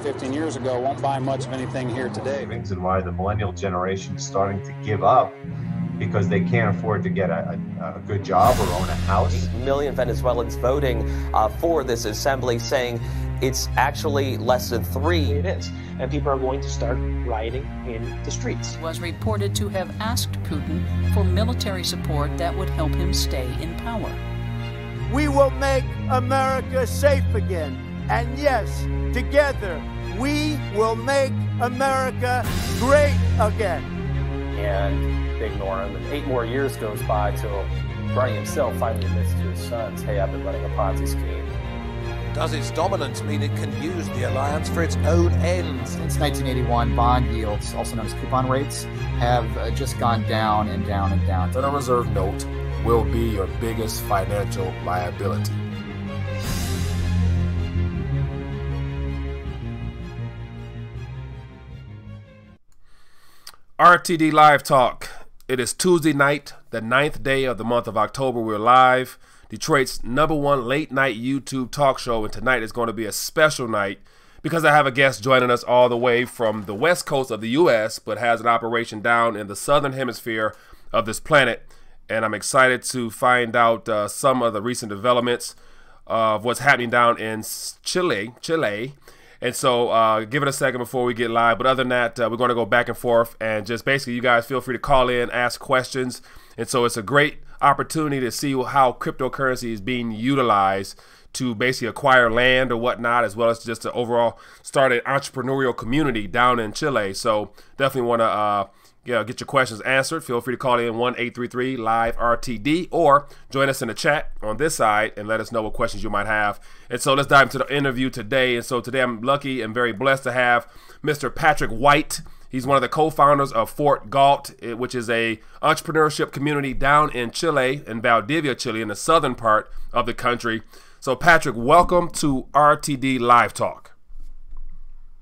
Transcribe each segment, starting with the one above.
15 years ago won't buy much of anything here today. And why the millennial generation is starting to give up because they can't afford to get a good job or own a house. 8 million Venezuelans voting for this assembly, saying it's actually less than 3. It is. And people are going to start rioting in the streets. Was reported to have asked Putin for military support that would help him stay in power. We will make America safe again. And yes, together, we will make America great again. And they ignore him. And 8 more years goes by till Bernie himself finally admits to his sons, hey, I've been running a Ponzi scheme. Does its dominance mean it can use the alliance for its own ends? Since 1981, bond yields, also known as coupon rates, have just gone down and down and down. Federal Reserve note will be your biggest financial liability. RTD Live Talk. It is Tuesday night, the 9th day of the month of October. We're live. Detroit's #1 late night YouTube talk show, and tonight is going to be a special night because I have a guest joining us all the way from the west coast of the U.S. but has an operation down in the southern hemisphere of this planet, and I'm excited to find out some of the recent developments of what's happening down in Chile. And so give it a second before we get live. But other than that, we're going to go back and forth and just basically you guys feel free to call in, ask questions. And so it's a great opportunity to see how cryptocurrency is being utilized to basically acquire land or whatnot, as well as just to overall start an entrepreneurial community down in Chile. So definitely want to get your questions answered. Feel free to call in 1-833-LIVE-RTD or join us in the chat on this side and let us know what questions you might have. And so let's dive into the interview today. And so today I'm lucky and very blessed to have Mr. Patrick White. He's one of the co-founders of Fort Galt, which is a entrepreneurship community down in Chile, in Valdivia, Chile, in the southern part of the country. So Patrick, welcome to RTD Live Talk.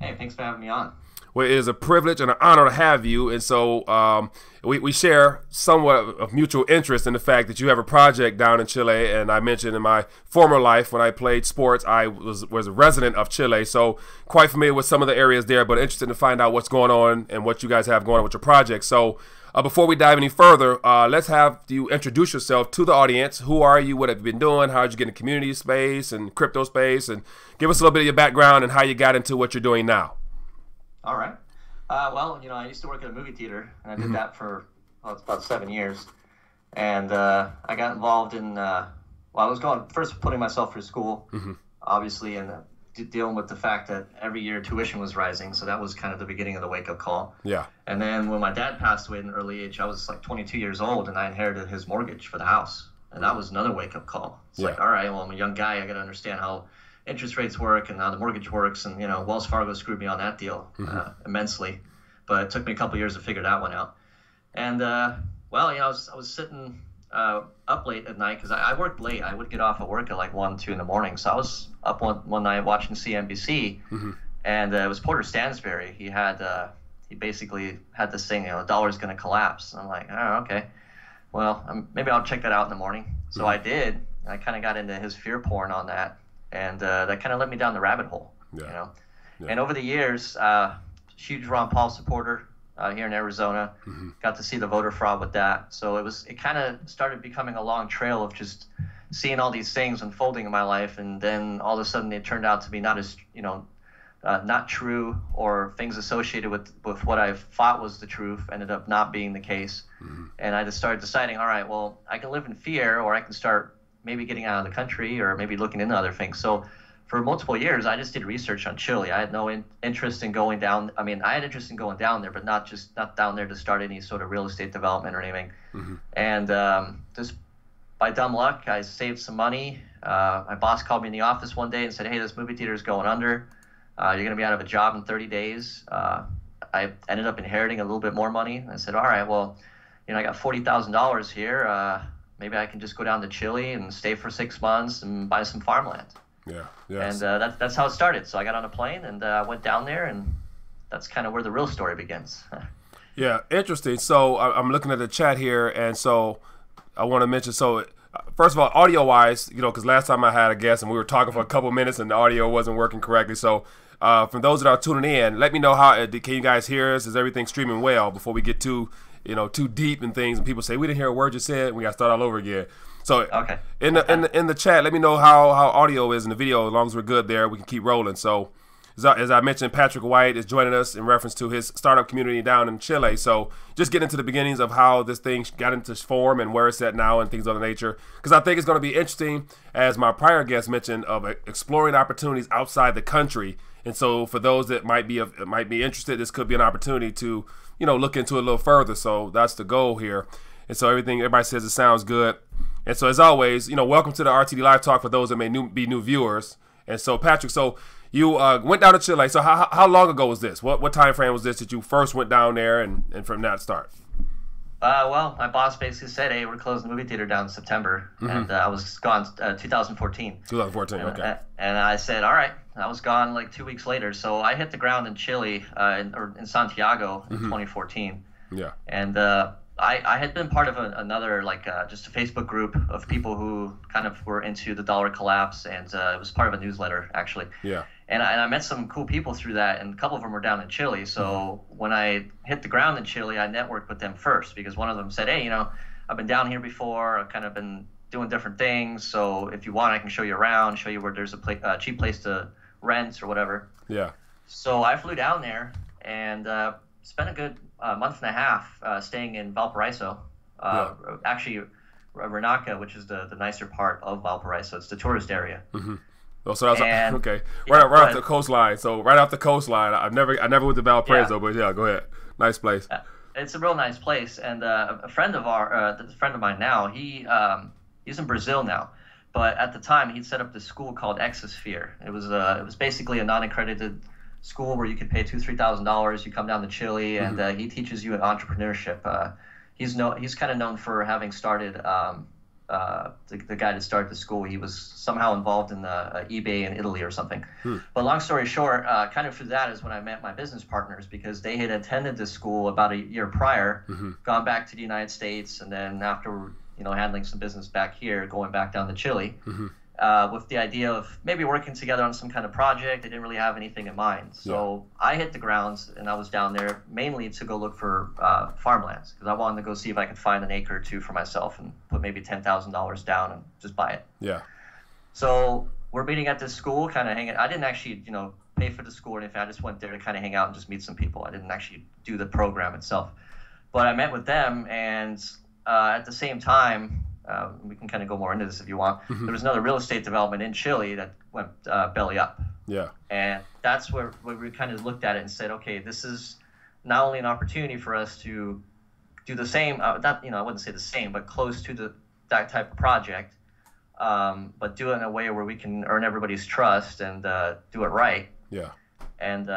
Hey, thanks for having me on. Well, it is a privilege and an honor to have you. And so we share somewhat of mutual interest in the fact that you have a project down in Chile. And I mentioned in my former life when I played sports, I was a resident of Chile. So quite familiar with some of the areas there, but interested to find out what's going on and what you guys have going on with your project. So before we dive any further, let's have you introduce yourself to the audience. Who are you? What have you been doing? How did you get in community space and crypto space? And give us a little bit of your background and how you got into what you're doing now. All right. Well, I used to work at a movie theater, and I did that for it's about 7 years. And I got involved in, I was first putting myself through school, obviously, and dealing with the fact that every year tuition was rising. So that was kind of the beginning of the wake-up call. Yeah. And then when my dad passed away at an early age, I was like 22 years old, and I inherited his mortgage for the house. And that was another wake-up call. It's like, all right, well, I'm a young guy. I got to understand how interest rates work and how the mortgage works, and Wells Fargo screwed me on that deal immensely, but it took me a couple years to figure that one out. And I was sitting up late at night because I worked late. I would get off at work at like 1, 2 in the morning, so I was up one night watching CNBC, and it was Porter Stansberry. He basically had this thing, the dollar's going to collapse. And I'm like, oh, okay, well, maybe I'll check that out in the morning. So I did. I kind of got into his fear porn on that. And that kind of led me down the rabbit hole, And over the years, huge Ron Paul supporter here in Arizona. Got to see the voter fraud with that. So it kind of started becoming a long trail of just seeing all these things unfolding in my life, and then all of a sudden they turned out to be not as not true, or things associated with what I thought was the truth ended up not being the case. And I just started deciding, all right, well, I can live in fear, or I can start maybe getting out of the country, or maybe looking into other things. So for multiple years, I just did research on Chile. I had no interest in going down. I mean, I had interest in going down there, but not down there to start any sort of real estate development or anything. And just by dumb luck, I saved some money. My boss called me in the office one day and said, hey, this movie theater is going under. You're going to be out of a job in 30 days. I ended up inheriting a little bit more money. I said, all right, well, I got $40,000 here. Maybe I can just go down to Chile and stay for 6 months and buy some farmland. Yeah. Yes. And that's how it started. So I got on a plane and went down there, and that's kind of where the real story begins. Yeah, interesting. So I'm looking at the chat here, and so I want to mention, so first of all, audio-wise, because last time I had a guest and we were talking for a couple minutes and the audio wasn't working correctly. So For those that are tuning in, let me know how can you guys hear us? Is everything streaming well before we get too deep in things and people say we didn't hear a word you said? We got to start all over again. So okay. in the chat, let me know how audio is in the video. As long as we're good there, we can keep rolling. So as I mentioned, Patrick White is joining us in reference to his startup community down in Chile. So just get into the beginnings of how this thing got into form and where it's at now and things of the nature. Because I think it's going to be interesting, as my prior guest mentioned, of exploring opportunities outside the country. And so for those that might be interested, this could be an opportunity to look into it a little further. So that's the goal here. And so everybody says it sounds good. And so as always, welcome to the RTD Live Talk for those that may be new viewers. And so Patrick, you went down to Chile. So how long ago was this? What time frame was this that you first went down there and from that start? Well, my boss basically said, hey, we're closing the movie theater down in September. And I was gone 2014. 2014, okay. And I said, all right. I was gone like 2 weeks later. So I hit the ground in Chile in Santiago in 2014. Yeah. And I had been part of another, just a Facebook group of people who kind of were into the dollar collapse, and it was part of a newsletter, actually. Yeah. And I met some cool people through that, and a couple of them were down in Chile. So when I hit the ground in Chile, I networked with them first, because one of them said, hey, I've been down here before. I've kind of been doing different things. So if you want, I can show you around, show you where there's a cheap place to rent or whatever. Yeah. So I flew down there and spent a good month and a half staying in Valparaiso. Actually, Renaca, which is the nicer part of Valparaiso. It's the tourist area. Oh, so that's okay. Right off the coastline. So right off the coastline. I never went to Valparaiso, but yeah, go ahead. Nice place. It's a real nice place. And a friend of mine now, he's in Brazil now. But at the time, he'd set up this school called Exosphere. It was basically a non-accredited school where you could pay $2,000-$3,000. You come down to Chile, and he teaches you entrepreneurship. He's kind of known for having started the guy that started the school. He was somehow involved in eBay in Italy or something. But long story short, kind of through that is when I met my business partners, because they had attended this school about a year prior, gone back to the United States, and then after handling some business back here, going back down to Chile. With the idea of maybe working together on some kind of project. They didn't really have anything in mind. So I hit the grounds, and I was down there mainly to go look for farmlands, because I wanted to go see if I could find an acre or two for myself and put maybe $10,000 down and just buy it. Yeah. So we're meeting at this school, kind of hanging. I didn't actually, pay for the school or anything. I just went there to kind of hang out and just meet some people. I didn't actually do the program itself. But I met with them, and at the same time, we can kind of go more into this if you want. There was another real estate development in Chile that went belly up. Yeah. And that's where we kind of looked at it and said, okay, this is not only an opportunity for us to do the same, I wouldn't say the same, but close to that type of project, but do it in a way where we can earn everybody's trust and do it right. Yeah. And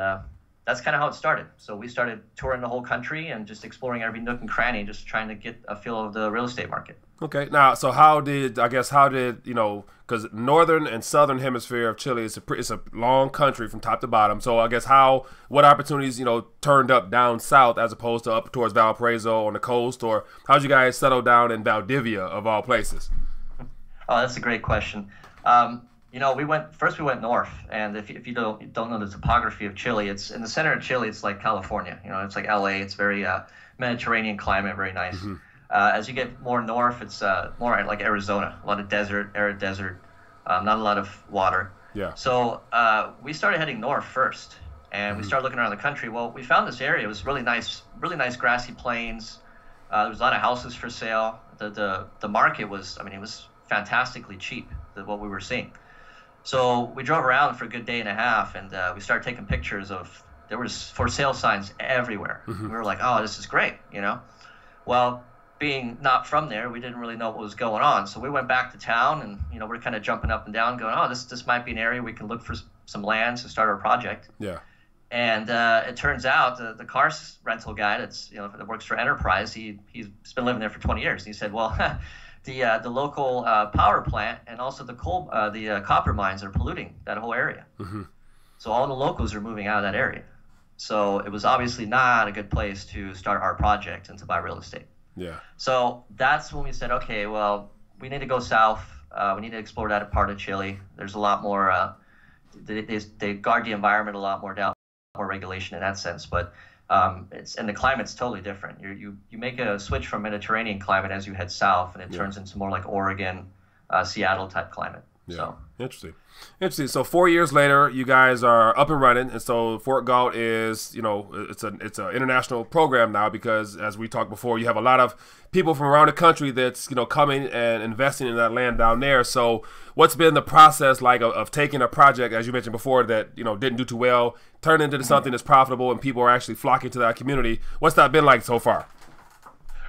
that's kind of how it started. So we started touring the whole country and just exploring every nook and cranny, just trying to get a feel of the real estate market. Okay. Now, so how did because northern and southern hemisphere of Chile it's a long country from top to bottom. So I guess what opportunities turned up down south as opposed to up towards Valparaiso on the coast, or how'd you guys settle down in Valdivia of all places? Oh, that's a great question. We went north, and if you don't know the topography of Chile, it's in the center of Chile. It's like California, it's like LA. It's very Mediterranean climate, very nice. As you get more north, it's more like Arizona, a lot of arid desert, not a lot of water. Yeah. So we started heading north first, and we started looking around the country. Well, we found this area. It was really nice grassy plains. There was a lot of houses for sale. The market was, it was fantastically cheap, what we were seeing. So we drove around for a good day and a half, and we started taking pictures of, there was for sale signs everywhere. We were like, oh, this is great, Well, being not from there, we didn't really know what was going on. So we went back to town, and, we're kind of jumping up and down going, oh, this might be an area we can look for some land to start our project. Yeah. And it turns out the car rental guy that works for Enterprise, he's been living there for 20 years. And he said, well, the local power plant and also the copper mines are polluting that whole area. So all the locals are moving out of that area. So it was obviously not a good place to start our project and to buy real estate. Yeah. So that's when we said, okay, well, we need to go south. We need to explore that part of Chile. There's a lot more they guard the environment a lot more down, more regulation in that sense. But and the climate's totally different. You make a switch from Mediterranean climate as you head south, and it turns into more like Oregon, Seattle type climate. Yeah. So. Interesting. So 4 years later, you guys are up and running, and so Fort Galt is, it's an international program now, because as we talked before, you have a lot of people from around the country that's coming and investing in that land down there. So what's been the process like of taking a project, as you mentioned before, that didn't do too well, turn into something that's profitable and people are actually flocking to that community? What's that been like so far?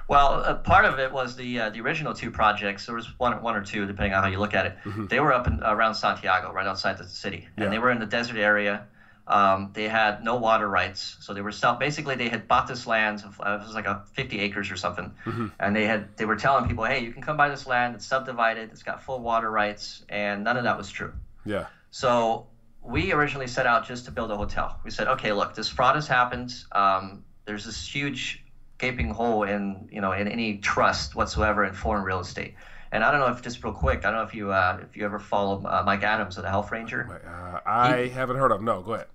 Well, part of it was the original two projects. There was one or two, depending on how you look at it. They were up around Santiago, right outside the city, and they were in the desert area. They had no water rights, so they were basically they had bought this land. It was like 50 acres or something, and they were telling people, hey, you can come buy this land. It's subdivided. It's got full water rights, and none of that was true. Yeah. So we originally set out just to build a hotel. We said, okay, look, this fraud has happened. There's this huge gaping hole in any trust whatsoever in foreign real estate. And I don't know if, just real quick, I don't know if you ever follow Mike Adams, the Health Ranger. I haven't heard of him. No, go ahead.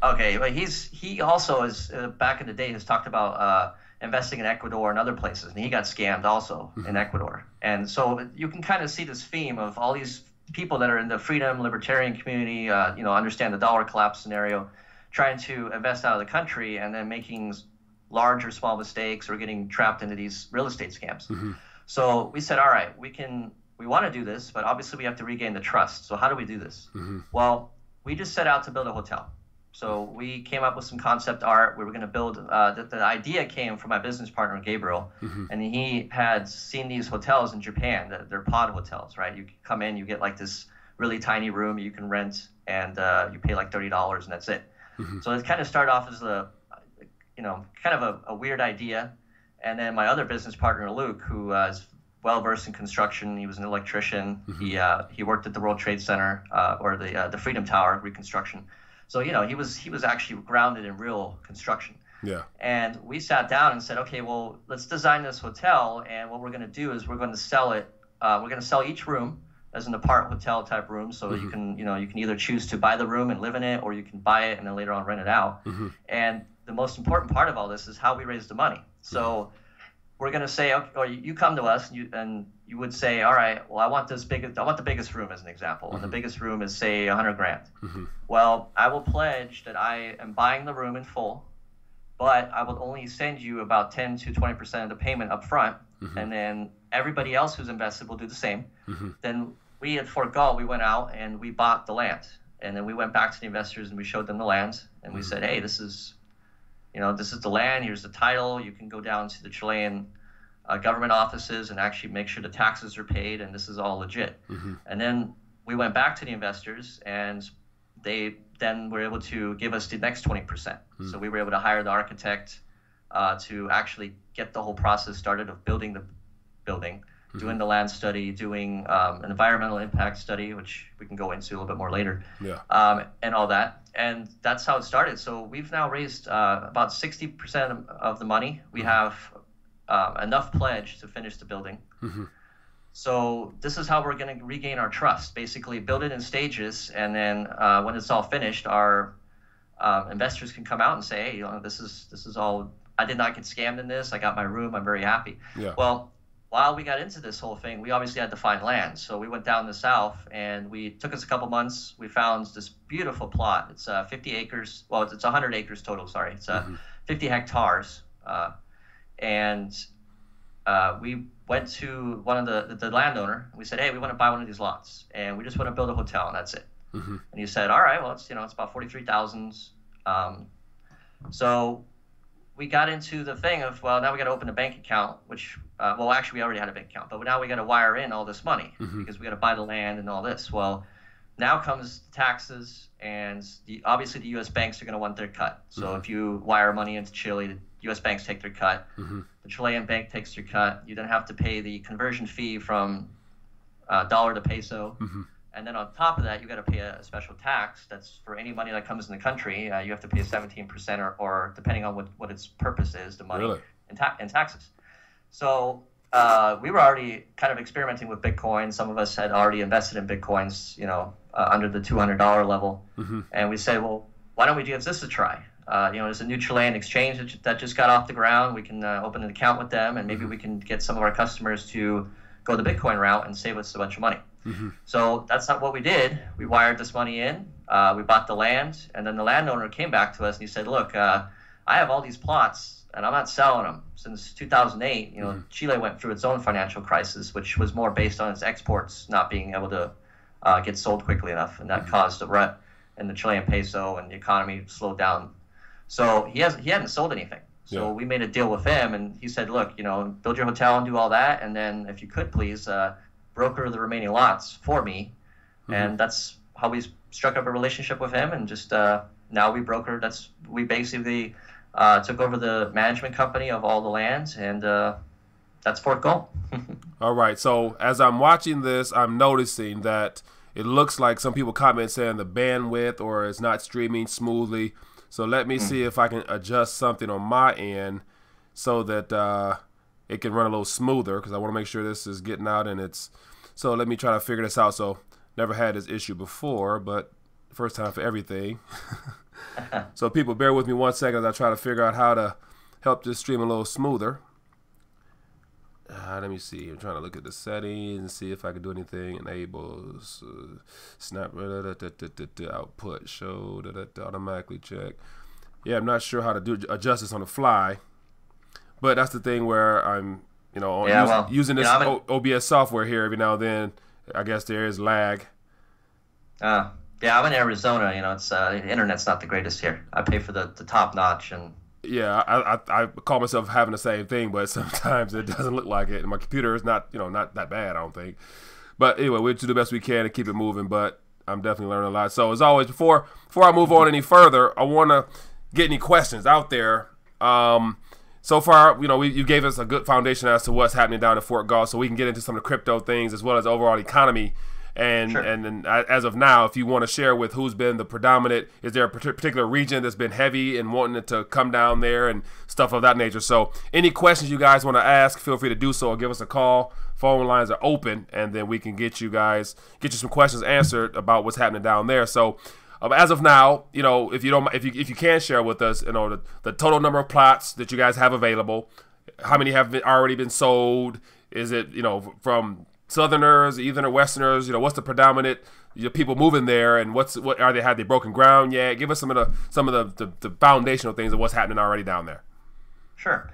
Okay, but he also is back in the day has talked about investing in Ecuador and other places, and he got scammed also in Ecuador. And so you can kind of see this theme of all these people that are in the freedom libertarian community, understand the dollar collapse scenario, trying to invest out of the country and then making large or small mistakes or getting trapped into these real estate scams. So we said, all right, we want to do this, but obviously we have to regain the trust. So how do we do this? Well, we just set out to build a hotel. So we came up with some concept art. We were going to build, the idea came from my business partner, Gabriel, and he had seen these hotels in Japan. They're pod hotels, right? You come in, you get like this really tiny room you can rent, and you pay like $30 and that's it. So it kind of started off as kind of a weird idea. And then my other business partner, Luke, who is well-versed in construction, he was an electrician. He worked at the World Trade Center or the Freedom Tower reconstruction. So, he was actually grounded in real construction. Yeah. And we sat down and said, okay, well, let's design this hotel. And what we're going to do is we're going to sell it. We're going to sell each room as an apart hotel type room. So you can either choose to buy the room and live in it, or you can buy it and then later on rent it out. And the most important part of all this is how we raise the money. So we're going to say, okay, or you come to us and you would say, all right, well, I want the biggest room as an example. And the biggest room is, say, $100,000. Well, I will pledge that I am buying the room in full, but I will only send you about 10 to 20% of the payment up front. And then everybody else who's invested will do the same. Then we at Fort Galt, we went out and we bought the land. And then we went back to the investors and we showed them the land. And we said, hey, this is the land, here's the title. You can go down to the Chilean government offices and actually make sure the taxes are paid, and this is all legit. And then we went back to the investors, and they then were able to give us the next 20%. So we were able to hire the architect to actually get the whole process started of building the building, doing the land study, doing an environmental impact study, which we can go into a little bit more later, and all that. And that's how it started. So we've now raised about 60% of the money. We have enough pledge to finish the building. So this is how we're going to regain our trust. Basically, build it in stages, and then when it's all finished, our investors can come out and say, hey, this is all. I did not get scammed in this. I got my room. I'm very happy. Well, while we got into this whole thing, we obviously had to find land. So we went down the south, and it took us a couple months. We found this beautiful plot. It's 50 acres. Well, it's 100 acres total. Sorry, it's 50 hectares. And we went to one of the landowner. And we said, hey, we want to buy one of these lots, and we just want to build a hotel, and that's it. And he said, all right, well, it's about 43,000. So we got into the thing of, well, now we got to open a bank account, which, well, actually we already had a bank account, but now we got to wire in all this money because we got to buy the land and all this. Well, now comes the taxes, and obviously the U.S. banks are going to want their cut. So if you wire money into Chile, the U.S. banks take their cut. The Chilean bank takes their cut. You then have to pay the conversion fee from dollar to peso. And then on top of that, you got to pay a special tax. That's for any money that comes in the country. You have to pay 17% or depending on what its purpose is, the money in taxes. So we were already kind of experimenting with Bitcoin. Some of us had already invested in Bitcoins, under the $200 level. And we said, well, why don't we give this a try? There's a new Chilean exchange that just got off the ground. We can open an account with them, and maybe we can get some of our customers to go the Bitcoin route and save us a bunch of money. So that's not what we did. We wired this money in. We bought the land, and then the landowner came back to us and he said, look, I have all these plots, and I'm not selling them. Since 2008, Chile went through its own financial crisis, which was more based on its exports not being able to get sold quickly enough, and that caused a rut in the Chilean peso, and the economy slowed down. So he hadn't sold anything. So we made a deal with him, and he said, look, build your hotel and do all that, and then if you could please broker the remaining lots for me. And that's how we struck up a relationship with him, and just now we basically took over the management company of all the lands, and that's Fort Gull. All right, so as I'm watching this, I'm noticing that it looks like some people comment saying the bandwidth or it's not streaming smoothly. So let me see if I can adjust something on my end so that it can run a little smoother, because I want to make sure this is getting out and it's. So let me try to figure this out. So never had this issue before, but first time for everything. So people, bear with me 1 second as I try to figure out how to help this stream a little smoother. Let me see. I'm trying to look at the settings and see if I can do anything. Enables snap output show automatically check. Yeah, I'm not sure how to adjust this on the fly, but that's the thing where I'm using this OBS software here every now and then. I guess there is lag. Yeah, I'm in Arizona. It's the internet's not the greatest here. I pay for the top notch, and yeah, I call myself having the same thing, but sometimes it doesn't look like it. And my computer is not that bad, I don't think. But anyway, we'll do the best we can to keep it moving. But I'm definitely learning a lot. So as always, before I move on any further, I want to get any questions out there. So far, you gave us a good foundation as to what's happening down in Fort Gull, so we can get into some of the crypto things as well as overall economy. And sure. and as of now, if you want to share with who's been the predominant, is there a particular region that's been heavy and wanting it to come down there and stuff of that nature? So any questions you guys want to ask, feel free to do so or give us a call. Phone lines are open, and then we can get you some questions answered about what's happening down there. So as of now, if you can share with us, the total number of plots that you guys have available, how many have already been sold? Is it from Southerners, Eastern or Westerners? What's the predominant people moving there, and have they broken ground yet? Give us some of the foundational things of what's happening already down there. Sure.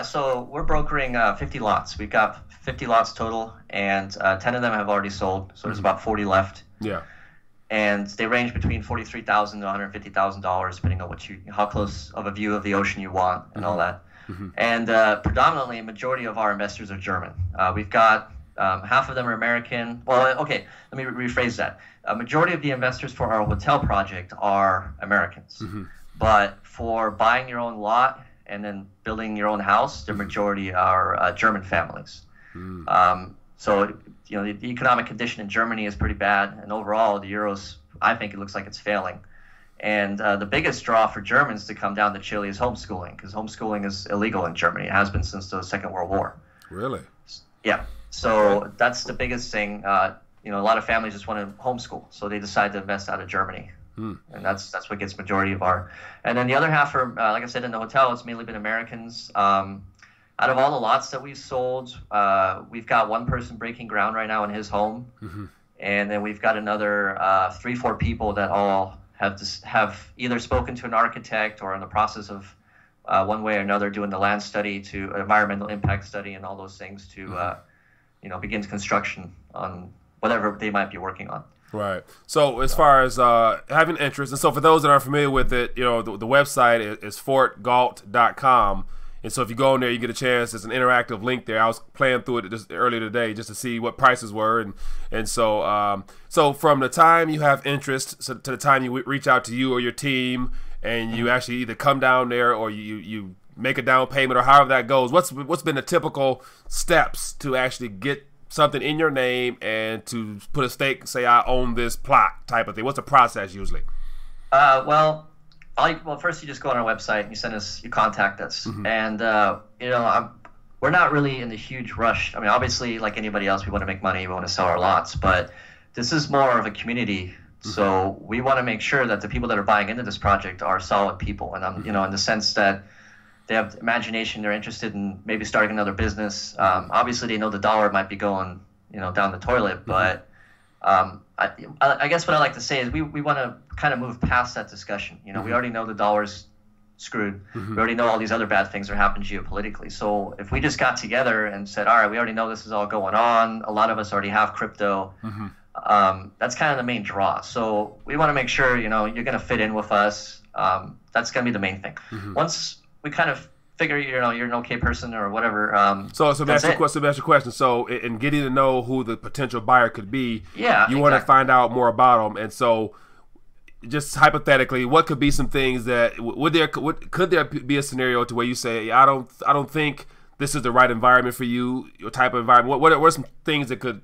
So we're brokering 50 lots. We've got 50 lots total, and 10 of them have already sold. So there's about 40 left. Yeah. And they range between $43,000 to $150,000, depending on how close of a view of the ocean you want, and all that. And predominantly, a majority of our investors are German. We've got half of them are American. Well, okay, let me rephrase that. A majority of the investors for our hotel project are Americans. But for buying your own lot and then building your own house, the majority are German families. So, the economic condition in Germany is pretty bad. And overall, the euros, I think it looks like it's failing. And the biggest draw for Germans to come down to Chile is homeschooling, because homeschooling is illegal in Germany. It has been since the Second World War. Really? Yeah. So that's the biggest thing. A lot of families just want to homeschool, so they decide to invest out of Germany, and that's what gets majority of our. And then the other half are, like I said, in the hotel, it's mainly been Americans. Out of all the lots that we've sold, we've got one person breaking ground right now in his home, and then we've got another 3-4 people that all have either spoken to an architect or in the process of one way or another doing the land study to environmental impact study and all those things to begin construction on whatever they might be working on. Right. So as far as having interest, and so for those that aren't familiar with it, the website is fortgalt.com. And so if you go in there, you get a chance. There's an interactive link there. I was playing through it just earlier today just to see what prices were. And so so from the time you have interest to the time you reach out to you or your team and you actually either come down there or you make a down payment or however that goes, what's been the typical steps to actually get something in your name and to put a stake, say I own this plot type of thing? What's the process usually? Well, first you just go on our website and you contact us, and we're not really in the huge rush. I mean, obviously, like anybody else, we want to make money, we want to sell our lots, but this is more of a community So we want to make sure that the people that are buying into this project are solid people, and you know, in the sense that they have imagination, they're interested in maybe starting another business. Obviously, they know the dollar might be going, you know, down the toilet, but I guess what I like to say is we want to kind of move past that discussion. You know, we already know the dollar's screwed. We already know all these other bad things are happening geopolitically. So if we just got together and said, all right, we already know this is all going on. A lot of us already have crypto. That's kind of the main draw. So we want to make sure, you know, you're going to fit in with us. That's going to be the main thing. Once we kind of figure, you know, you're an okay person or whatever. So that's your question. So in getting to know who the potential buyer could be, you want to find out more about them. And so just hypothetically, what could be some things that could there be a scenario to where you say, I don't think this is the right environment for you, your type of environment? What are some things that could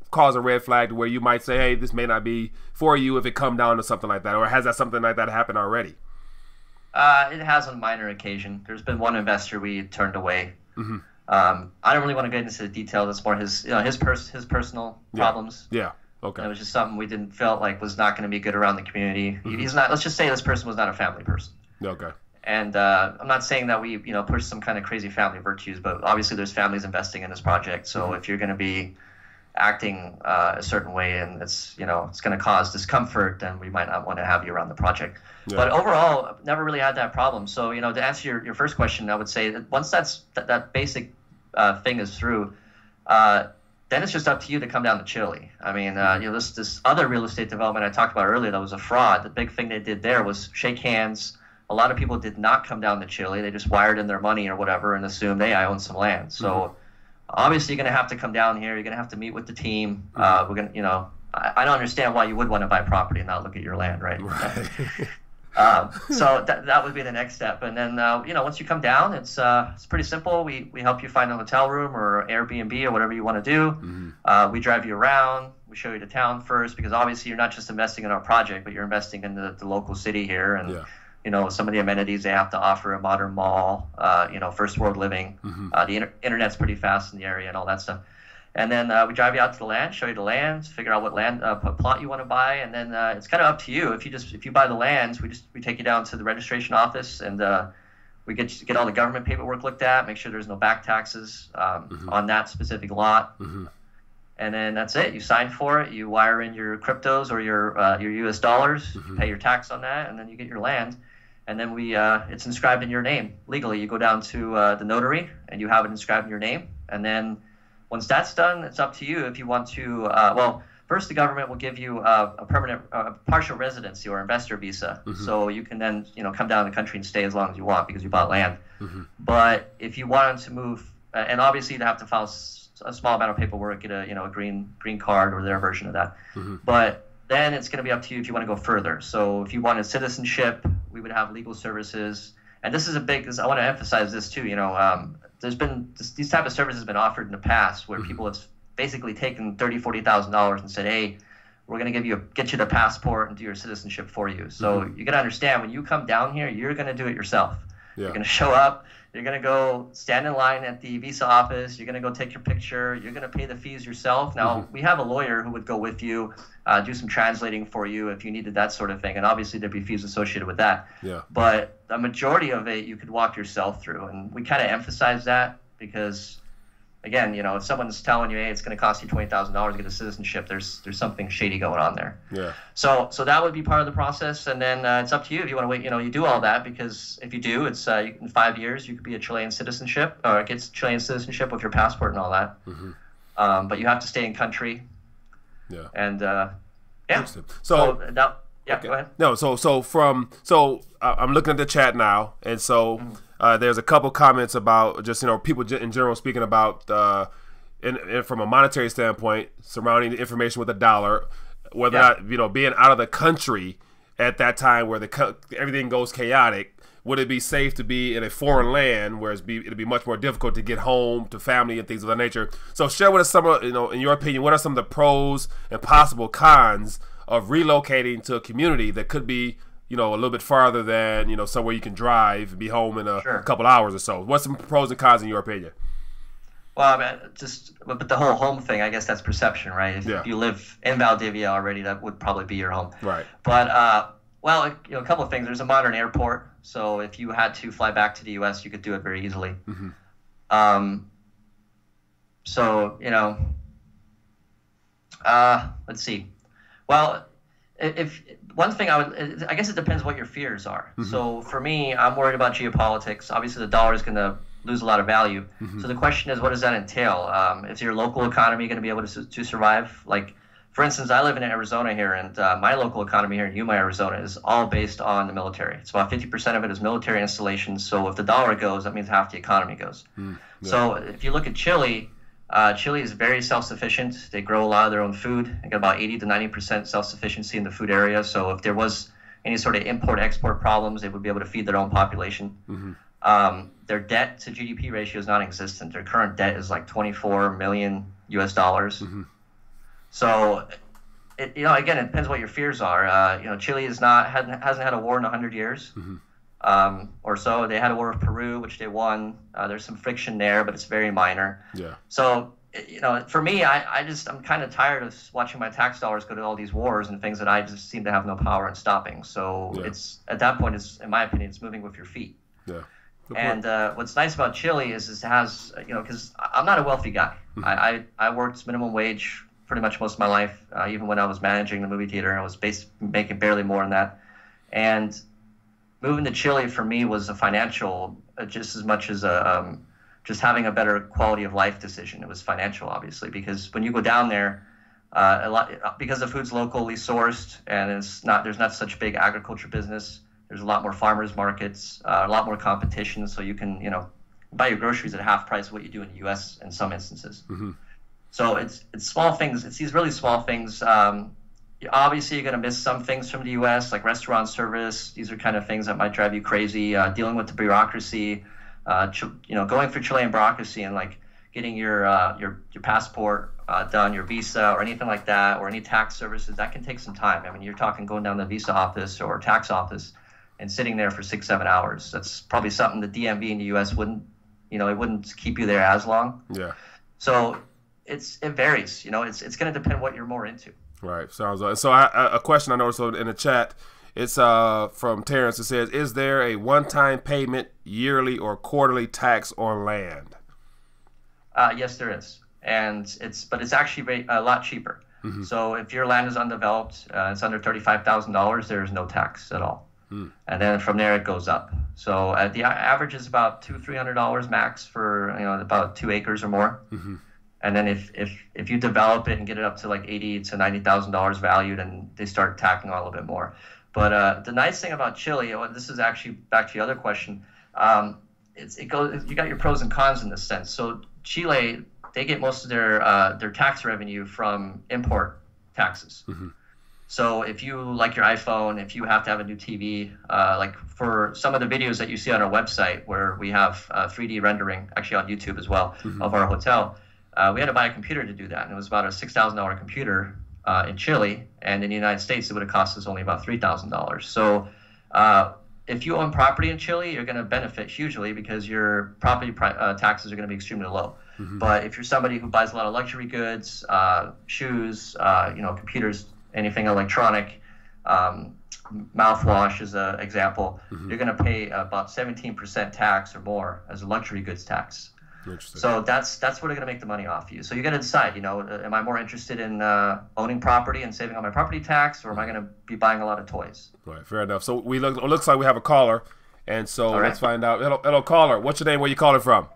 cause a red flag to where you might say, hey, this may not be for you if it come down to something like that? Or has that something like that happened already? It has on a minor occasion. There's been one investor we turned away. I don't really want to get into the details. It's more his personal problems. Yeah. Okay. And it was just something we didn't felt like was not going to be good around the community. He's not. Let's just say this person was not a family person. Okay. And I'm not saying that we, you know, push some kind of crazy family virtues, but obviously there's families investing in this project. So if you're going to be acting a certain way and it's, you know, it's going to cause discomfort, then we might not want to have you around the project. But overall, I've never really had that problem. So, you know, to answer your first question, I would say that once that basic thing is through, then it's just up to you to come down to Chile. I mean, you know, this other real estate development I talked about earlier that was a fraud. The big thing they did there was shake hands. A lot of people did not come down to Chile. They just wired in their money or whatever and assumed, hey, I own some land. So obviously you're going to have to come down here. You're going to have to meet with the team. We're going to, you know, I don't understand why you would want to buy property and not look at your land, right? So that would be the next step. And then, you know, once you come down, it's pretty simple. We help you find a hotel room or Airbnb or whatever you want to do. We drive you around. We show you the town first, because obviously you're not just investing in our project, but you're investing in the local city here. And, you know, some of the amenities they have to offer, a modern mall, you know, first world living. The internet's pretty fast in the area and all that stuff. And then we drive you out to the land, show you the land, figure out what land plot you want to buy, and then it's kind of up to you. If you buy the lands, we take you down to the registration office, and we get all the government paperwork looked at, make sure there's no back taxes on that specific lot, and then that's it. You sign for it, you wire in your cryptos or your U.S. dollars, you pay your tax on that, and then you get your land, and then it's inscribed in your name legally. You go down to the notary, and you have it inscribed in your name, and then once that's done, it's up to you if you want to, well, first the government will give you a permanent, partial residency or investor visa. So you can then, you know, come down to the country and stay as long as you want because you bought land. But if you wanted to move, and obviously you'd have to file a small amount of paperwork, get a green card or their version of that. But then it's going to be up to you if you want to go further. So if you wanted citizenship, we would have legal services. And this is I want to emphasize this too, you know, there's been these type of services been offered in the past where people have basically taken $30,000-$40,000 and said, hey, we're going to get you the passport and do your citizenship for you. So you got to understand, when you come down here, you're going to do it yourself. You're going to show up, you're going to go stand in line at the visa office, you're going to go take your picture, you're going to pay the fees yourself. Now, we have a lawyer who would go with you, do some translating for you if you needed that sort of thing, and obviously there'd be fees associated with that. But the majority of it you could walk yourself through, and we kind of emphasize that because, again, you know, if someone's telling you, hey, it's going to cost you $20,000 to get a citizenship, there's something shady going on there. So that would be part of the process, and then it's up to you if you want to wait. You know, you do all that, because if you do, it's in 5 years you could be a Chilean citizenship, or get Chilean citizenship with your passport and all that. But you have to stay in country. And so that, go ahead. No, so I'm looking at the chat now, and so there's a couple comments about just, you know, people in general speaking about from a monetary standpoint surrounding the information with the dollar, whether or not, you know, being out of the country at that time where everything goes chaotic. Would it be safe to be in a foreign land where it'd be much more difficult to get home to family and things of that nature? So share with us some of, you know, in your opinion, what are some of the pros and possible cons of relocating to a community that could be, you know, a little bit farther than, you know, somewhere you can drive and be home in a couple hours or so? What's some pros and cons in your opinion? Well, I mean, but the whole home thing, I guess that's perception, right? If you live in Valdivia already, that would probably be your home. Right. But, well, a couple of things. There's a modern airport, so if you had to fly back to the U.S., you could do it very easily. So, let's see. Well, if one thing I guess it depends what your fears are. So for me, I'm worried about geopolitics. Obviously, the dollar is going to lose a lot of value. So the question is, what does that entail? Is your local economy going to be able to survive? Like, for instance, I live in Arizona here, and my local economy here in Yuma, Arizona, is all based on the military. It's about 50% of it is military installations. So if the dollar goes, that means half the economy goes. So if you look at Chile, Chile is very self-sufficient. They grow a lot of their own food. They got about 80 to 90% self-sufficiency in the food area. So if there was any sort of import-export problems, they would be able to feed their own population. Their debt to GDP ratio is non-existent. Their current debt is like 24 million US dollars. So, again, it depends what your fears are. Chile hasn't had a war in 100 years or so. They had a war with Peru, which they won. There's some friction there, but it's very minor. So, for me, I'm kind of tired of watching my tax dollars go to all these wars and things that I just seem to have no power in stopping. So it's at that point, in my opinion, it's moving with your feet. And what's nice about Chile is it has, because I'm not a wealthy guy. I worked minimum wage pretty much most of my life. Even when I was managing the movie theater, I was making barely more than that. And moving to Chile for me was a financial, just as much as just having a better quality of life decision. It was financial, obviously, because when you go down there, because the food's locally sourced and there's not such big agriculture business. There's a lot more farmers markets, a lot more competition, so you can, buy your groceries at half price of what you do in the U.S. in some instances. So it's small things. It's these really small things. Obviously, you're going to miss some things from the U.S., like restaurant service. These are kind of things that might drive you crazy. Dealing with the bureaucracy, going through Chilean bureaucracy and like getting your passport done, your visa or anything like that, or any tax services, that can take some time. I mean, you're talking going down to the visa office or tax office and sitting there for 6-7 hours. That's probably something the DMV in the U.S. wouldn't, it wouldn't keep you there as long. So it varies. It's going to depend what you're more into. Right. Sounds like. So a question I noticed in the chat. It's from Terrence. It says, "Is there a one-time payment, yearly or quarterly tax on land?" Yes, there is, and it's actually a lot cheaper. So if your land is undeveloped, it's under $35,000. There's no tax at all. And then from there it goes up. So the average is about $200-300 max for about 2 acres or more. And then if you develop it and get it up to like $80,000 to $90,000 value, then they start tacking on a little bit more. But the nice thing about Chile, this is actually back to your other question. You got your pros and cons in this sense. So Chile, they get most of their tax revenue from import taxes. So if you like your iPhone, if you have to have a new TV, like for some of the videos that you see on our website where we have 3D rendering, actually on YouTube as well, of our hotel, we had to buy a computer to do that. And it was about a $6,000 computer in Chile. And in the United States, it would have cost us only about $3,000. So if you own property in Chile, you're going to benefit hugely because your property taxes are going to be extremely low. But if you're somebody who buys a lot of luxury goods, shoes, computers, anything electronic, mouthwash is an example, you're going to pay about 17% tax or more as a luxury goods tax. So that's where they're going to make the money off you. So you got to decide, am I more interested in owning property and saving on my property tax, or am I going to be buying a lot of toys? Right, fair enough. So it looks like we have a caller, and so let's find out. Hello, caller. What's your name? Where you calling from?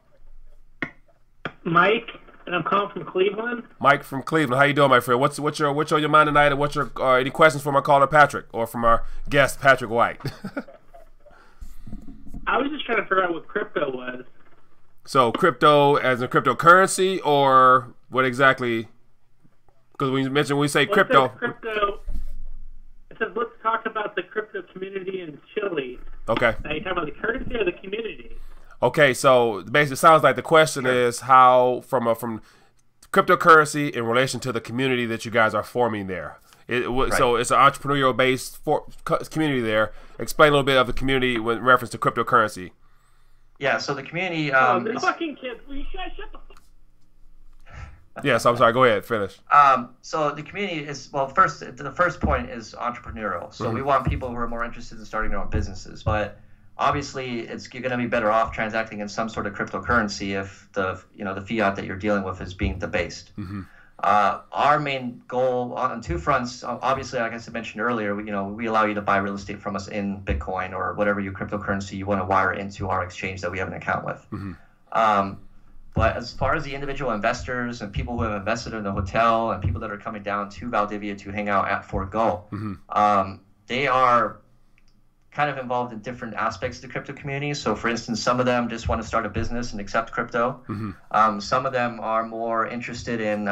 Mike, and I'm calling from Cleveland. Mike from Cleveland. How you doing, my friend? What's on your mind tonight, and what's your any questions from our caller Patrick or from our guest Patrick White? I was just trying to figure out what crypto was. So crypto as in cryptocurrency, or what exactly? Because when we say crypto. It says let's talk about the crypto community in Chile. Okay. Are you talking about the currency or the community? Okay, so basically, it sounds like the question is how from cryptocurrency in relation to the community that you guys are forming there. So it's an entrepreneurial based community there. Explain a little bit of the community with reference to cryptocurrency. Yeah, so the community. The fucking kids. Will you guys shut the fuck Yes, I'm sorry. Go ahead. Finish. So the community is, well, the first point is entrepreneurial. So we want people who are more interested in starting their own businesses. But obviously, you're going to be better off transacting in some sort of cryptocurrency if the fiat that you're dealing with is being debased. Our main goal on two fronts, obviously, like I mentioned earlier, we allow you to buy real estate from us in Bitcoin or whatever your cryptocurrency you want to wire into our exchange that we have an account with. But as far as the individual investors and people who have invested in the hotel and people that are coming down to Valdivia to hang out at Fort Go, they are kind of involved in different aspects of the crypto community. So, for instance, some of them just want to start a business and accept crypto. Some of them are more interested in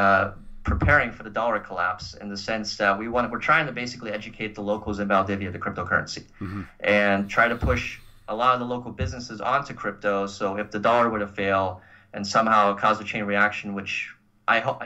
preparing for the dollar collapse, in the sense that we're trying to basically educate the locals in Valdivia, the cryptocurrency, and try to push a lot of the local businesses onto crypto. So if the dollar were to fail and somehow cause a chain reaction, which I hope,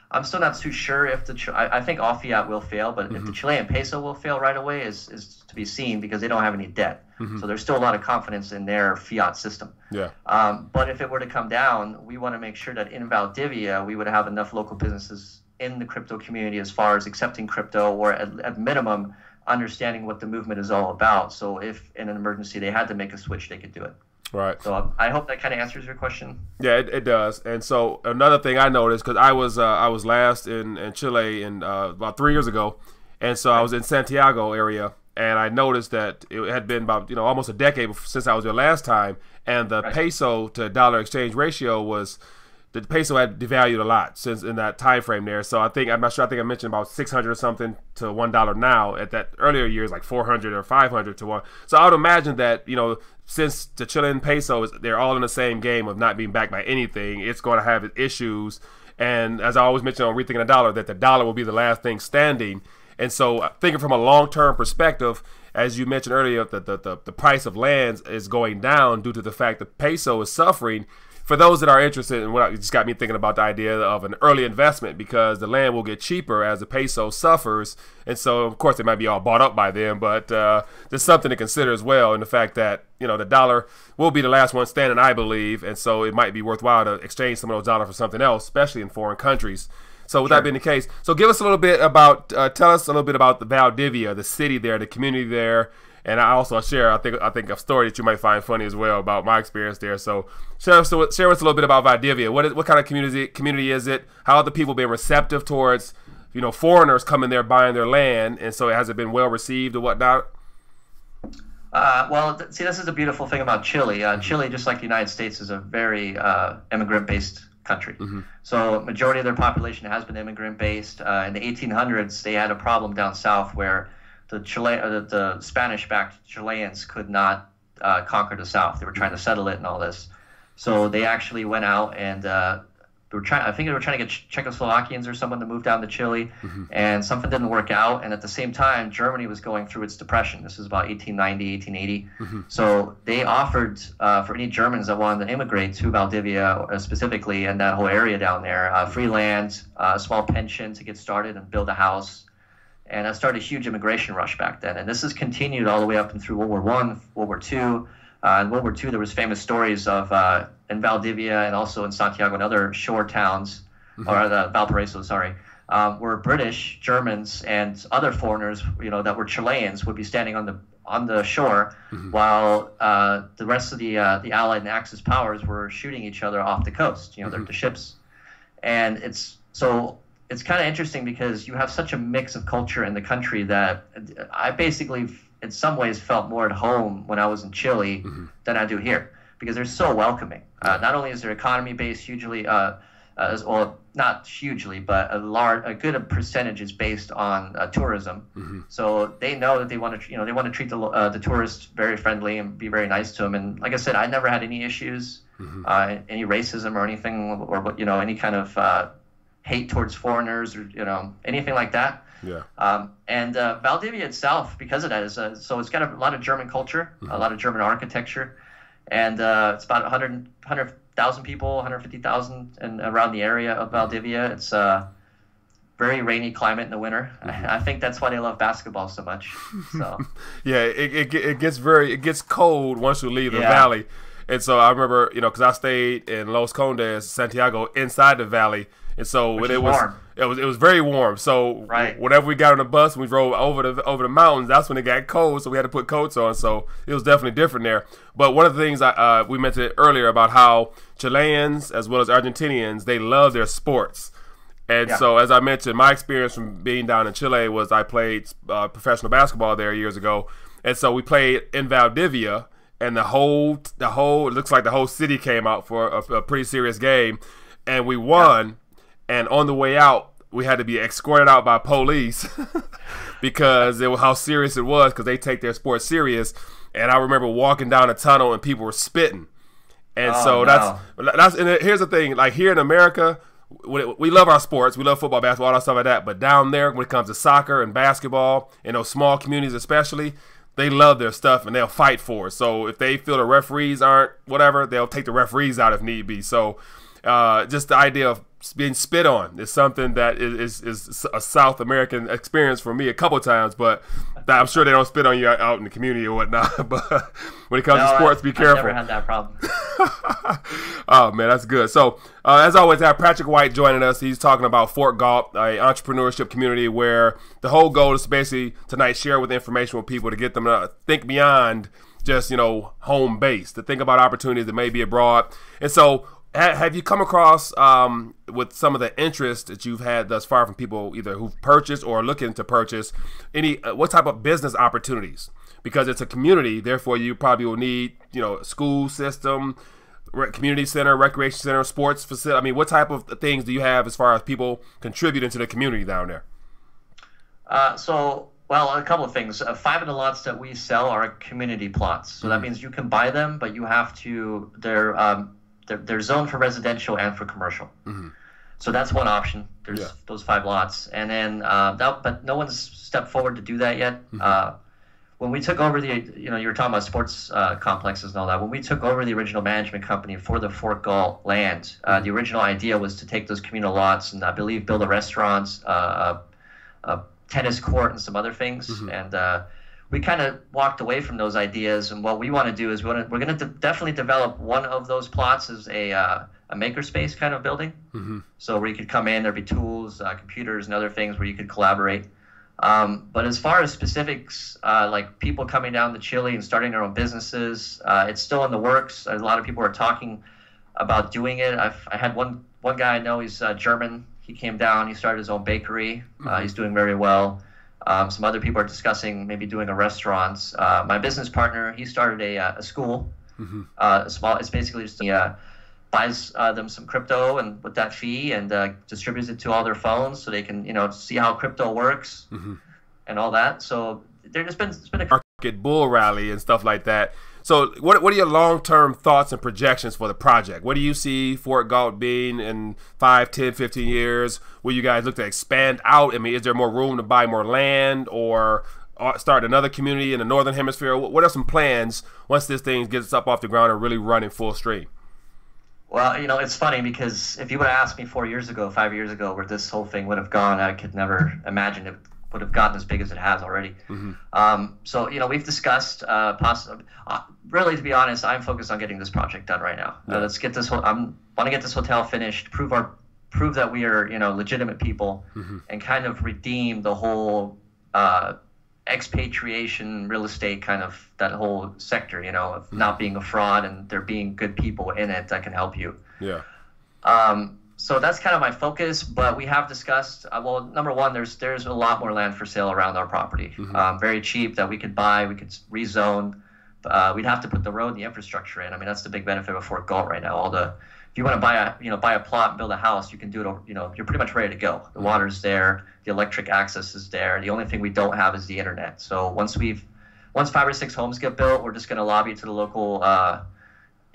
I'm still not too sure if I think all fiat will fail, but if the Chilean peso will fail right away is to be seen, because they don't have any debt. So there's still a lot of confidence in their fiat system. But if it were to come down, we want to make sure that in Valdivia, we would have enough local businesses in the crypto community as far as accepting crypto, or at minimum, understanding what the movement is all about. So if in an emergency they had to make a switch, they could do it. Right. So I hope that kind of answers your question. Yeah, it does. And so another thing I noticed, because I was last in Chile about 3 years ago, and so I was in Santiago area, and I noticed that it had been about almost a decade since I was there last time, and the peso to dollar exchange ratio the peso had devalued a lot since in that time frame there. So I think I mentioned about 600 or something to $1 now. At that earlier years, like 400 or 500 to 1. So I would imagine that since the Chilean peso they're all in the same game of not being backed by anything, it's going to have issues. And as I always mention on Rethinking the Dollar, that the dollar will be the last thing standing. And so thinking from a long-term perspective, as you mentioned earlier, the price of lands is going down due to the fact the peso is suffering. For those that are interested in it just got me thinking about the idea of an early investment, because the land will get cheaper as the peso suffers. And so, of course, it might be all bought up by them, but there's something to consider as well in the fact that, the dollar will be the last one standing, I believe. And so it might be worthwhile to exchange some of those dollars for something else, especially in foreign countries. So with that being the case, so give us a little bit about, tell us a little bit about the Valdivia, the city there, the community there. And I also share, I think a story that you might find funny as well about my experience there. So share with us a little bit about Valdivia. What kind of community is it? How have the people been receptive towards, foreigners coming there buying their land? And so has it been well received or whatnot? Well, see, this is the beautiful thing about Chile. Chile, just like the United States, is a very immigrant-based country. So majority of their population has been immigrant-based. In the 1800s, they had a problem down south where the Spanish-backed Chileans could not conquer the South. They were trying to settle it and all this. So they actually went out and they were trying to get Czechoslovakians or someone to move down to Chile, and something didn't work out. And at the same time, Germany was going through its depression. This is about 1890, 1880. So they offered for any Germans that wanted to immigrate to Valdivia specifically and that whole area down there, free land, a small pension to get started and build a house. And that started a huge immigration rush back then. And this has continued all the way up and through World War I, World War II. In World War II, there was famous stories of in Valdivia and also in Santiago and other shore towns, or Valparaiso, sorry, where British, Germans, and other foreigners, that were Chileans, would be standing on the shore while the rest of the Allied and Axis powers were shooting each other off the coast. The ships, and it's kind of interesting because you have such a mix of culture in the country that I basically, in some ways, felt more at home when I was in Chile than I do here, because they're so welcoming. Not only is their economy based hugely, not hugely, but a good percentage is based on tourism. So they know that they want to treat the tourists very friendly and be very nice to them. And like I said, I never had any issues, any racism or anything, or any kind of hate towards foreigners or anything like that. And Valdivia itself, because of that, is so it's got a lot of German culture, a lot of German architecture, and it's about 100,000 people, 150,000 and around the area of Valdivia. It's a very rainy climate in the winter. I think that's why they love basketball so much. So yeah, it gets cold once you leave the valley. And so I remember, because I stayed in Los Condes, Santiago, inside the valley. And so it was very warm. So whenever we got on the bus and we drove over the mountains, that's when it got cold. So we had to put coats on. So it was definitely different there. But one of the things we mentioned earlier about how Chileans as well as Argentinians, they love their sports. And so, as I mentioned, my experience from being down in Chile was I played professional basketball there years ago. And so we played in Valdivia, and the whole it looks like the whole city came out for a pretty serious game, and we won. And on the way out, we had to be escorted out by police because how serious it was, because they take their sport serious. And I remember walking down a tunnel and people were spitting. And and here's the thing, like here in America, we love our sports. We love football, basketball, all that stuff like that. But down there, when it comes to soccer and basketball, in those small communities especially, they love their stuff and they'll fight for it. So if they feel the referees aren't whatever, they'll take the referees out if need be. So just the idea of being spit on is something that is a South American experience for me a couple times, but I'm sure they don't spit on you out in the community or whatnot. But when it comes to sports, be careful. I've never had that problem. Oh, man, that's good. So, as always, I have Patrick White joining us. He's talking about Fort Galt, an entrepreneurship community where the whole goal is basically tonight share with information with people to get them to think beyond just, home base, to think about opportunities that may be abroad. And so, have you come across with some of the interest that you've had thus far from people either who've purchased or looking to purchase what type of business opportunities? Because it's a community, therefore you probably will need school system, community center, recreation center, sports facility. I mean, what type of things do you have as far as people contributing to the community down there? Well, a couple of things. 5 of the lots that we sell are community plots, so that means you can buy them, but you have to they're zoned for residential and for commercial. So that's one option. There's those 5 lots. And then, but no one's stepped forward to do that yet. When we took over you were talking about sports complexes and all that. When we took over the original management company for the Fort Galt land, the original idea was to take those communal lots and I believe build a restaurant, a tennis court and some other things. And we kind of walked away from those ideas, and what we want to do is we're going to definitely develop one of those plots as a makerspace kind of building. So where you could come in, there'd be tools, computers, and other things where you could collaborate. But as far as specifics, like people coming down to Chile and starting their own businesses, it's still in the works. A lot of people are talking about doing it. I had one guy I know, he's German. He came down, he started his own bakery. He's doing very well. Some other people are discussing maybe doing a restaurant. My business partner, he started a school. It's basically just buys them some crypto and with that fee and distributes it to all their phones so they can see how crypto works and all that. So there's been a market bull rally and stuff like that. So what are your long-term thoughts and projections for the project? What do you see Fort Galt being in 5, 10, 15 years? Will you guys look to expand out? I mean, is there more room to buy more land or start another community in the Northern Hemisphere? What are some plans once this thing gets up off the ground and really running full stream? Well, it's funny because if you would have asked me 4 years ago, 5 years ago, where this whole thing would have gone, I could never imagine it would have gotten as big as it has already. So, we've discussed really, to be honest, I'm focused on getting this project done right now. Let's get this. I want to get this hotel finished, prove that we are, legitimate people, and kind of redeem the whole expatriation real estate kind of that whole sector, of not being a fraud and there being good people in it that can help you. So that's kind of my focus, but we have discussed, well, number one, there's a lot more land for sale around our property, very cheap that we could buy, we could rezone. We'd have to put the road and the infrastructure in. I mean, that's the big benefit of Fort Galt right now. If you want to buy a plot and build a house, you can do it. You're pretty much ready to go. The water's there, the electric access is there. The only thing we don't have is the internet. So once 5 or 6 homes get built, we're just going to lobby to the local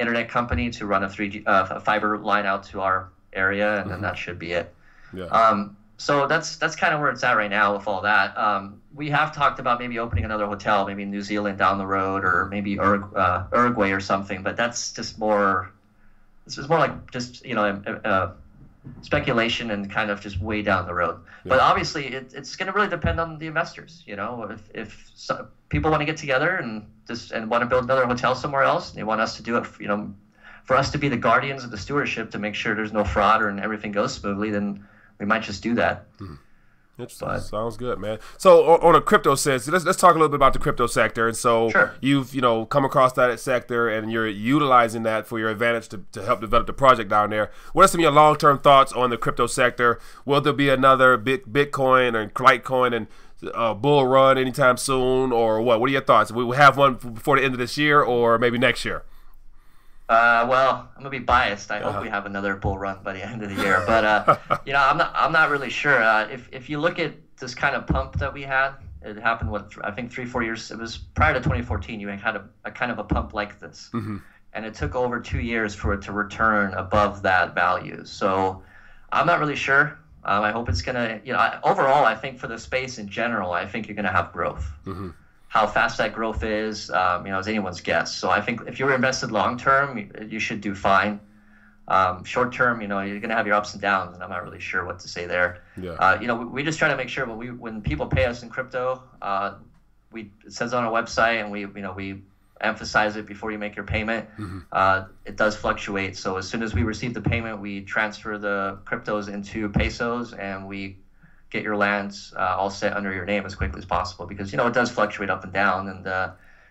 internet company to run a 3G a fiber line out to our area, and then that should be it. So that's kind of where it's at right now with all that. We have talked about maybe opening another hotel, maybe in New Zealand down the road, or maybe Uruguay or something. But that's just more. It's more like just speculation and kind of just way down the road. But obviously, it's going to really depend on the investors. You know, if people want to get together and want to build another hotel somewhere else, and they want us to do it, you know, for us to be the guardians of the stewardship to make sure there's no fraud and everything goes smoothly, then we might just do that. Sounds good, man. So on a crypto sense, let's talk a little bit about the crypto sector. And so you've come across that sector and you're utilizing that for your advantage to help develop the project down there. What are some of your long-term thoughts on the crypto sector? Will there be another Bitcoin or Litecoin and bull run anytime soon, or what? What are your thoughts? We will have one before the end of this year, or maybe next year? Well, I'm gonna be biased. I hope we have another bull run by the end of the year. But you know, I'm not really sure. If you look at this kind of pump that we had, it happened I think 3-4 years. It was prior to 2014. You had a kind of a pump like this, and it took over 2 years for it to return above that value. So I'm not really sure. I hope it's gonna. You know, overall, I think for the space in general, I think you're gonna have growth. How fast that growth is, you know, is anyone's guess. So I think if you're invested long term, you should do fine. Short term, you know, you're going to have your ups and downs, and I'm not really sure what to say there. You know, we just try to make sure when people pay us in crypto, it says on our website, and we emphasize it before you make your payment. It does fluctuate. So as soon as we receive the payment, we transfer the cryptos into pesos, and we get your lands all set under your name as quickly as possible, because, you know, it does fluctuate up and down. And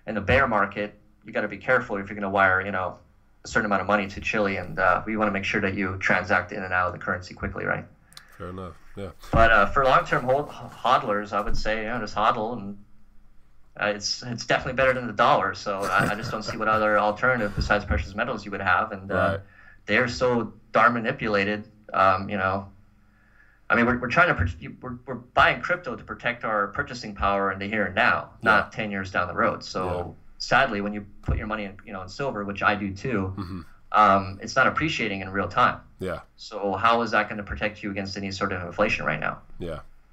in the bear market, you got to be careful if you're going to wire, you know, a certain amount of money to Chile, and we want to make sure that you transact in and out of the currency quickly, right? Fair enough, yeah. But for long-term hodlers, I would say, you know, just hodl, and it's definitely better than the dollar. So I just don't see what other alternative besides precious metals you would have, and they're so darn manipulated, you know. I mean, we're buying crypto to protect our purchasing power in the here and now, not 10 years down the road. So sadly, when you put your money in, you know, in silver, which I do too, it's not appreciating in real time. So how is that going to protect you against any sort of inflation right now?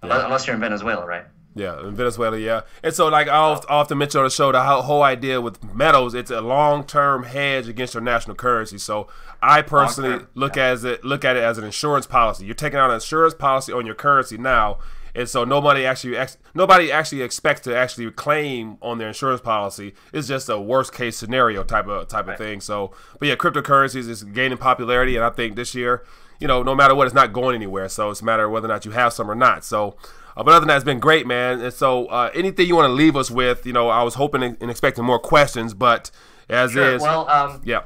Unless you're in Venezuela, right? Yeah, in Venezuela, yeah. And so, like I often mention on the show, the whole idea with metals, it's a long-term hedge against your national currency. So I personally look at it as an insurance policy. You're taking out an insurance policy on your currency now, and so nobody actually expects to actually claim on their insurance policy. It's just a worst-case scenario type of thing. So, but yeah, cryptocurrencies is gaining popularity, and I think this year, you know, no matter what, it's not going anywhere. So it's a matter of whether or not you have some or not. So. But other than that, it's been great, man. And so anything you want to leave us with, you know, I was hoping and expecting more questions, but as is. Well, you know,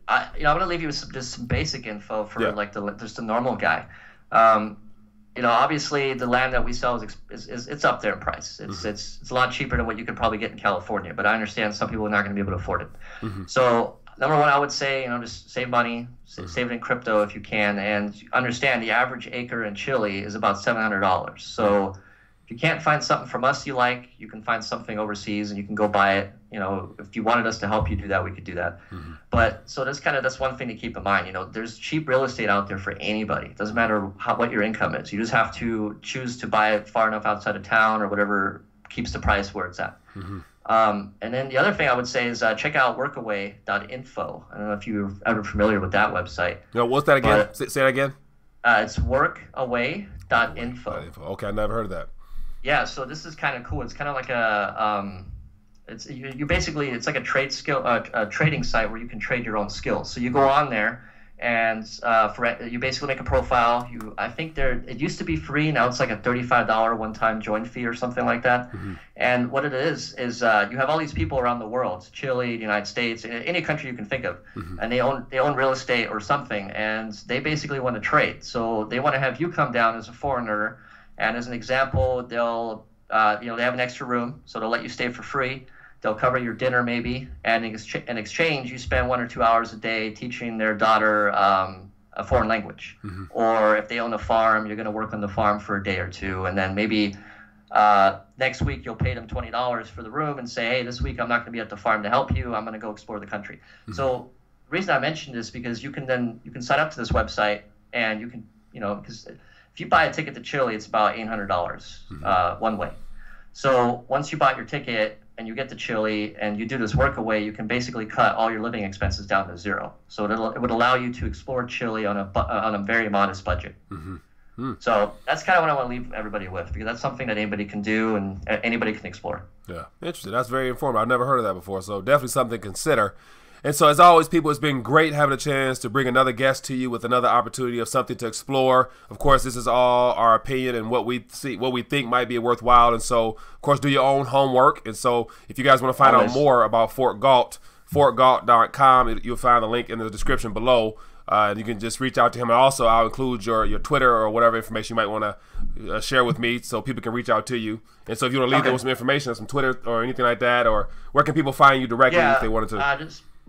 I'm going to leave you with just some basic info for like just the normal guy. You know, obviously the land that we sell is it's up there in price. It's a lot cheaper than what you could probably get in California, but I understand some people are not going to be able to afford it. So number one, I would say, you know, just save money, save it in crypto if you can, and understand the average acre in Chile is about $700. So if you can't find something from us you like, you can find something overseas and you can go buy it. You know, if you wanted us to help you do that, we could do that. But so that's one thing to keep in mind. You know, there's cheap real estate out there for anybody. It doesn't matter what your income is. You just have to choose to buy it far enough outside of town or whatever keeps the price where it's at. And then the other thing I would say is check out workaway.info. I don't know if you're ever familiar with that website. No, what's that again? Say that again. It's workaway.info. Okay, I never heard of that. Yeah, so this is kind of cool. It's kind of like a you basically, it's like a trading site where you can trade your own skills. So you go on there, and you basically make a profile. I think it used to be free. Now it's like a $35 one-time join fee or something like that. And what it is you have all these people around the world, Chile, the United States, any country you can think of, and they own real estate or something, and they basically want to trade. So they want to have you come down as a foreigner, and as an example, they'll they have an extra room, so they'll let you stay for free. They'll cover your dinner maybe, and in exchange, you spend 1 or 2 hours a day teaching their daughter a foreign language. Or if they own a farm, you're going to work on the farm for a day or two, and then maybe next week you'll pay them $20 for the room and say, hey, this week I'm not going to be at the farm to help you. I'm going to go explore the country. So the reason I mentioned this because you can sign up to this website, and you can, you know, because if you buy a ticket to Chile, it's about $800 one way. So once you bought your ticket, and you get to Chile and you do this work away, you can basically cut all your living expenses down to zero. So it would allow you to explore Chile on a very modest budget. So that's kind of what I want to leave everybody with, because that's something that anybody can do and anybody can explore. Yeah, interesting. That's very informative. I've never heard of that before, so definitely something to consider. And so, as always, people, it's been great having a chance to bring another guest to you with another opportunity of something to explore. Of course, this is all our opinion and what we think might be worthwhile. And so, of course, do your own homework. And so, if you guys want to find out more about Fort Galt, fortgalt.com, you'll find the link in the description below. And you can just reach out to him. And also, I'll include your Twitter or whatever information you might want to share with me so people can reach out to you. And so if you want to leave them with some information, some Twitter or anything like that, or where can people find you directly if they wanted to?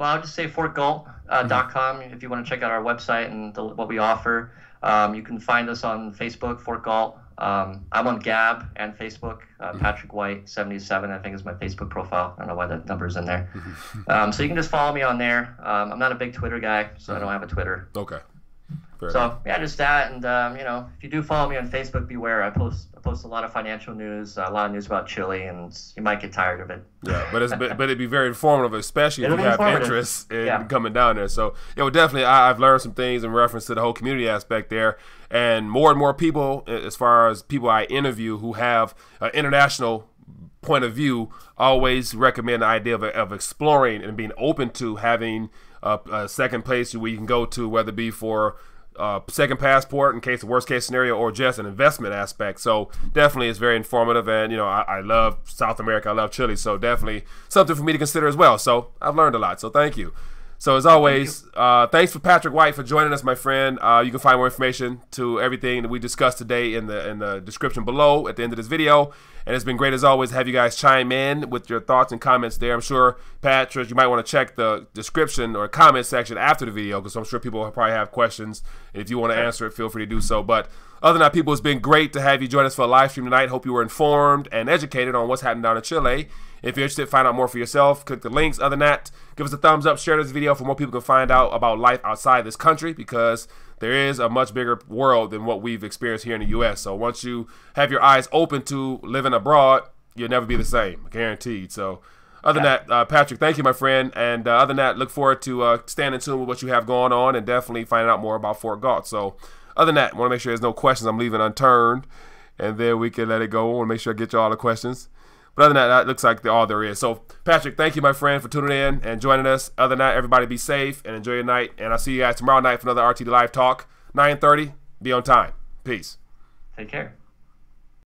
I'll just say fortgalt.com if you want to check out our website and what we offer. You can find us on Facebook, Fort Galt. I'm on Gab and Facebook. Patrick White 77, I think, is my Facebook profile. I don't know why that number's in there. So you can just follow me on there. I'm not a big Twitter guy, so I don't have a Twitter. Okay. Fair so enough. yeah, just that, and if you do follow me on Facebook, beware. I post a lot of financial news, a lot of news about Chile, and you might get tired of it. Yeah, but it'd be very informative, especially if you have interest in coming down there. So definitely, I've learned some things in reference to the whole community aspect there, and more people, as far as people I interview who have an international point of view, always recommend the idea of exploring and being open to having a second place where you can go to, whether it be for second passport in case of worst case scenario or just an investment aspect. So definitely it's very informative, and I love South America, I love Chile, so definitely something for me to consider as well. So I've learned a lot, so thank you. So as always, thanks for Patrick White for joining us, my friend. You can find more information to everything that we discussed today in the description below at the end of this video. And it's been great as always to have you guys chime in with your thoughts and comments there. I'm sure, Patrick, you might want to check the description or comment section after the video, because I'm sure people will probably have questions. And if you want to answer it, feel free to do so. But other than that, people, it's been great to have you join us for a live stream tonight. Hope you were informed and educated on what's happening down in Chile. If you're interested, find out more for yourself, click the links. Other than that, give us a thumbs up, share this video for more people can find out about life outside this country, because there is a much bigger world than what we've experienced here in the U.S. So once you have your eyes open to living abroad, you'll never be the same, guaranteed. So other than that, Patrick, thank you, my friend. And other than that, look forward to staying in tune with what you have going on and definitely finding out more about Fort Galt. So other than that, I want to make sure there's no questions I'm leaving unturned, and then we can let it go. I want to make sure I get you all the questions. But other than that, that looks like all there is. So, Patrick, thank you, my friend, for tuning in and joining us. Other than that, everybody be safe and enjoy your night. And I'll see you guys tomorrow night for another RTD Live Talk, 9:30. Be on time. Peace. Take care.